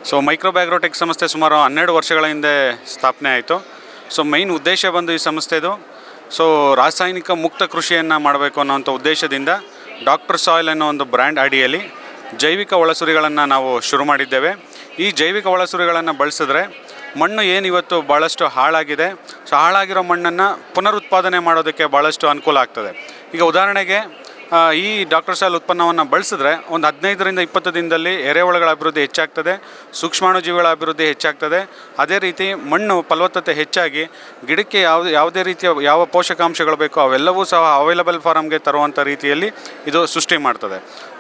So ಮೈಕ್ರೋಬ್ಯಾಗ್ರೋಟೆಕ್ ಸಂಸ್ಥೆ ಸುಮಾರು 12 ವರ್ಷಗಳ ಹಿಂದೆ ಸ್ಥಾಪನೆ ಆಯಿತು. ಸೊ ಮೈನ್ ಉದ್ದೇಶ ಬಂದು ಈ ಸಂಸ್ಥೆದು ರಾಸಾಯನಿಕ ಮುಕ್ತ ಕೃಷಿಯನ್ನು ಮಾಡಬೇಕು ಅನ್ನೋವಂಥ ಉದ್ದೇಶದಿಂದ ಡಾಕ್ಟರ್ ಸಾಯಿಲ್ ಅನ್ನೋ ಒಂದು ಬ್ರ್ಯಾಂಡ್ ಅಡಿಯಲ್ಲಿ ಜೈವಿಕ ಒಳಸುರಿಗಳನ್ನು ನಾವು ಶುರು ಮಾಡಿದ್ದೇವೆ. ಈ ಜೈವಿಕ ಒಳಸುರಿಗಳನ್ನು ಬಳಸಿದ್ರೆ ಮಣ್ಣು ಏನಿವತ್ತು ಭಾಳಷ್ಟು ಹಾಳಾಗಿದೆ, ಸೊ ಹಾಳಾಗಿರೋ ಮಣ್ಣನ್ನು ಪುನರುತ್ಪಾದನೆ ಮಾಡೋದಕ್ಕೆ ಭಾಳಷ್ಟು ಅನುಕೂಲ ಆಗ್ತದೆ. ಈಗ ಉದಾಹರಣೆಗೆ ಈ ಡಾಕ್ಟರ್ ಸಾಯಿಲ್ ಉತ್ಪನ್ನವನ್ನು ಬಳಸಿದ್ರೆ ಒಂದು 15ರಿಂದ 20 ದಿನದಲ್ಲಿ ಎರೆಹುಳುಗಳ ಅಭಿವೃದ್ಧಿ ಹೆಚ್ಚಾಗ್ತದೆ, ಸೂಕ್ಷ್ಮಾಣುಜೀವಿಗಳ ಅಭಿವೃದ್ಧಿ ಹೆಚ್ಚಾಗ್ತದೆ. ಅದೇ ರೀತಿ ಮಣ್ಣು ಫಲವತ್ತತೆ ಹೆಚ್ಚಾಗಿ ಗಿಡಕ್ಕೆ ಯಾವುದೇ ರೀತಿಯ ಯಾವ ಪೋಷಕಾಂಶಗಳು ಬೇಕೋ ಅವೆಲ್ಲವೂ ಸಹ ಅವೈಲಬಲ್ ಫಾರಮ್ಗೆ ತರುವಂಥ ರೀತಿಯಲ್ಲಿ ಇದು ಸೃಷ್ಟಿ ಮಾಡ್ತದೆ.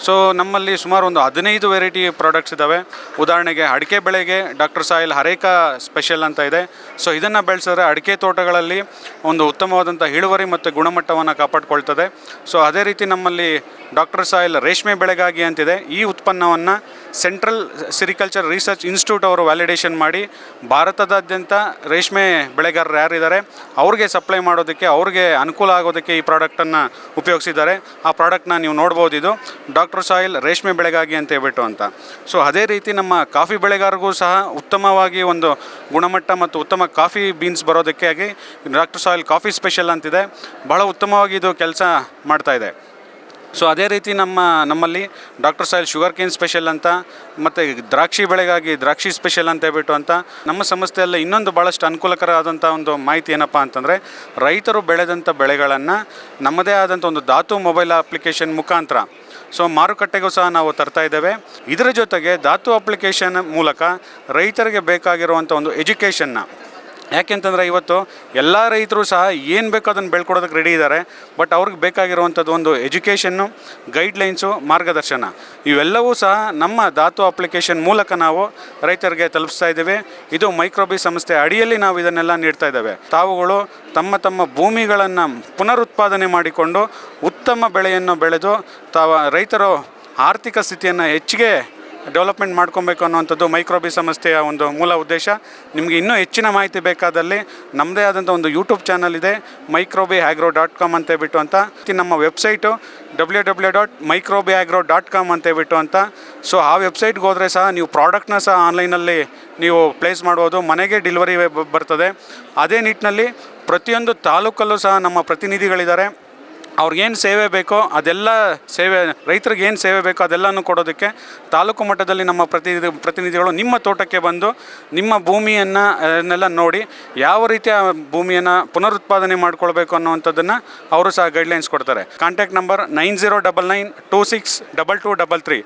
ಸೊ ನಮ್ಮಲ್ಲಿ ಸುಮಾರು ಒಂದು 15 ವೆರೈಟಿ ಪ್ರಾಡಕ್ಟ್ಸ್ ಇದ್ದಾವೆ. ಉದಾಹರಣೆಗೆ ಅಡಿಕೆ ಬೆಳೆಗೆ ಡಾಕ್ಟರ್ ಸಾಯಿಲ್ ಹರೇಕಾ ಸ್ಪೆಷಲ್ ಅಂತ ಇದೆ. ಸೊ ಇದನ್ನು ಬೆಳೆಸಿದ್ರೆ ಅಡಿಕೆ ತೋಟಗಳಲ್ಲಿ ಒಂದು ಉತ್ತಮವಾದಂಥ ಇಳುವರಿ ಮತ್ತು ಗುಣಮಟ್ಟವನ್ನು ಕಾಪಾಡಿಕೊಳ್ತದೆ. ಸೊ ಅದೇ ರೀತಿ ನಮ್ಮಲ್ಲಿ ಡಾಕ್ಟರ್ ಸಾಯಿಲ್ ರೇಷ್ಮೆ ಬೆಳೆಗಾಗಿ ಅಂತಿದೆ. ಈ ಉತ್ಪನ್ನವನ್ನು ಸೆಂಟ್ರಲ್ ಸಿರಿಕಲ್ಚರ್ ರಿಸರ್ಚ್ ಇನ್ಸ್ಟಿಟ್ಯೂಟ್ ಅವರು ವ್ಯಾಲಿಡೇಷನ್ ಮಾಡಿ ಭಾರತದಾದ್ಯಂತ ರೇಷ್ಮೆ ಬೆಳೆಗಾರರು ಯಾರಿದ್ದಾರೆ ಅವ್ರಿಗೆ ಸಪ್ಲೈ ಮಾಡೋದಕ್ಕೆ, ಅವ್ರಿಗೆ ಅನುಕೂಲ ಆಗೋದಕ್ಕೆ ಈ ಪ್ರಾಡಕ್ಟನ್ನು ಉಪಯೋಗಿಸಿದ್ದಾರೆ. ಆ ಪ್ರಾಡಕ್ಟ್ನ ನೀವು ನೋಡ್ಬೋದು. ಇದು ಡಾಕ್ಟರ್ ಸಾಯಿಲ್ ರೇಷ್ಮೆ ಬೆಳೆಗಾಗಿ ಅಂತ ಹೇಳ್ಬಿಟ್ಟು ಅಂತ. ಸೊ ಅದೇ ರೀತಿ ನಮ್ಮ ಕಾಫಿ ಬೆಳೆಗಾರರಿಗೂ ಸಹ ಉತ್ತಮವಾಗಿ ಒಂದು ಗುಣಮಟ್ಟ ಮತ್ತು ಉತ್ತಮ ಕಾಫಿ ಬೀನ್ಸ್ ಬರೋದಕ್ಕಾಗಿ ಡಾಕ್ಟರ್ ಸಾಯಿಲ್ ಕಾಫಿ ಸ್ಪೆಷಲ್ ಅಂತಿದೆ. ಬಹಳ ಉತ್ತಮವಾಗಿ ಇದು ಕೆಲಸ ಮಾಡ್ತಾಯಿದೆ. ಸೊ ಅದೇ ರೀತಿ ನಮ್ಮಲ್ಲಿ doctor soil sugar cane special ಅಂತ, ಮತ್ತು ದ್ರಾಕ್ಷಿ ಬೆಳೆಗಾಗಿ ದ್ರಾಕ್ಷಿ ಸ್ಪೆಷಲ್ ಅಂತ ಹೇಳ್ಬಿಟ್ಟು ಅಂತ. ನಮ್ಮ ಸಂಸ್ಥೆಯಲ್ಲಿ ಇನ್ನೊಂದು ಭಾಳಷ್ಟು ಅನುಕೂಲಕರ ಆದಂಥ ಒಂದು ಮಾಹಿತಿ ಏನಪ್ಪ ಅಂತಂದರೆ, ರೈತರು ಬೆಳೆದಂಥ ಬೆಳೆಗಳನ್ನು ನಮ್ಮದೇ ಆದಂಥ ಒಂದು ಧಾತು ಮೊಬೈಲ್ ಅಪ್ಲಿಕೇಶನ್ ಮುಖಾಂತರ ಮಾರುಕಟ್ಟೆಗೂ ಸಹ ನಾವು ತರ್ತಾ ಇದ್ದೇವೆ. ಇದರ ಜೊತೆಗೆ ಧಾತು ಅಪ್ಲಿಕೇಶನ್ ಮೂಲಕ ರೈತರಿಗೆ ಬೇಕಾಗಿರುವಂಥ ಒಂದು ಎಜುಕೇಷನ್ನ, ಯಾಕೆಂತಂದರೆ ಇವತ್ತು ಎಲ್ಲ ರೈತರು ಸಹ ಏನು ಬೇಕೋ ಅದನ್ನು ಬೆಳ್ಕೊಡೋದಕ್ಕೆ ರೆಡಿ ಇದ್ದಾರೆ. ಬಟ್ ಅವ್ರಿಗೆ ಬೇಕಾಗಿರುವಂಥದ್ದು ಒಂದು ಎಜುಕೇಷನ್ನು, ಗೈಡ್ಲೈನ್ಸು, ಮಾರ್ಗದರ್ಶನ ಇವೆಲ್ಲವೂ ಸಹ ನಮ್ಮ ಧಾತು ಅಪ್ಲಿಕೇಶನ್ ಮೂಲಕ ನಾವು ರೈತರಿಗೆ ತಲುಪಿಸ್ತಾ ಇದ್ದೇವೆ. ಇದು ಮೈಕ್ರೋಬಿ ಸಂಸ್ಥೆ ಅಡಿಯಲ್ಲಿ ನಾವು ಇದನ್ನೆಲ್ಲ ನೀಡ್ತಾ ಇದ್ದೇವೆ. ತಾವುಗಳು ತಮ್ಮ ಭೂಮಿಗಳನ್ನು ಪುನರುತ್ಪಾದನೆ ಮಾಡಿಕೊಂಡು ಉತ್ತಮ ಬೆಳೆಯನ್ನು ಬೆಳೆದು ರೈತರು ಆರ್ಥಿಕ ಸ್ಥಿತಿಯನ್ನು ಹೆಚ್ಚಿಗೆ ಡೆವಲಪ್ಮೆಂಟ್ ಮಾಡ್ಕೊಬೇಕು ಅನ್ನುವಂಥದ್ದು ಮೈಕ್ರೋಬಿ ಸಂಸ್ಥೆಯ ಒಂದು ಮೂಲ ಉದ್ದೇಶ. ನಿಮಗೆ ಇನ್ನೂ ಹೆಚ್ಚಿನ ಮಾಹಿತಿ ಬೇಕಾದಲ್ಲಿ ನಮ್ಮದೇ ಆದಂಥ ಒಂದು ಯೂಟ್ಯೂಬ್ ಚಾನಲ್ ಇದೆ, microbiagro.com ಅಂತ ಹೇಳ್ಬಿಟ್ಟು ಅಂತ. ನಮ್ಮ ವೆಬ್ಸೈಟು www.microbiagro.com ಅಂತ ಹೇಳ್ಬಿಟ್ಟು ಅಂತ. ಸೊ ಆ ವೆಬ್ಸೈಟ್ಗೆ ಹೋದರೆ ಸಹ ನೀವು ಪ್ರಾಡಕ್ಟ್ನ ಸಹ ಆನ್ಲೈನಲ್ಲಿ ನೀವು ಪ್ಲೇಸ್ ಮಾಡ್ಬೋದು, ಮನೆಗೆ ಡೆಲಿವರಿ ಬರ್ತದೆ. ಅದೇ ನಿಟ್ಟಿನಲ್ಲಿ ಪ್ರತಿಯೊಂದು ತಾಲೂಕಲ್ಲೂ ಸಹ ನಮ್ಮ ಪ್ರತಿನಿಧಿಗಳಿದ್ದಾರೆ. ಅವ್ರಿಗೇನು ಸೇವೆ ಬೇಕೋ ಅದೆಲ್ಲ ಸೇವೆ, ರೈತರಿಗೆ ಏನು ಸೇವೆ ಬೇಕೋ ಅದೆಲ್ಲನೂ ಕೊಡೋದಕ್ಕೆ ತಾಲೂಕು ಮಟ್ಟದಲ್ಲಿ ನಮ್ಮ ಪ್ರತಿನಿಧಿಗಳು ನಿಮ್ಮ ತೋಟಕ್ಕೆ ಬಂದು ನಿಮ್ಮ ಭೂಮಿಯನ್ನೆಲ್ಲ ನೋಡಿ ಯಾವ ರೀತಿಯ ಭೂಮಿಯನ್ನು ಪುನರುತ್ಪಾದನೆ ಮಾಡ್ಕೊಳ್ಬೇಕು ಅನ್ನೋವಂಥದ್ದನ್ನು ಅವರು ಸಹ ಗೈಡ್ಲೈನ್ಸ್ ಕೊಡ್ತಾರೆ. Contact number 9099262233.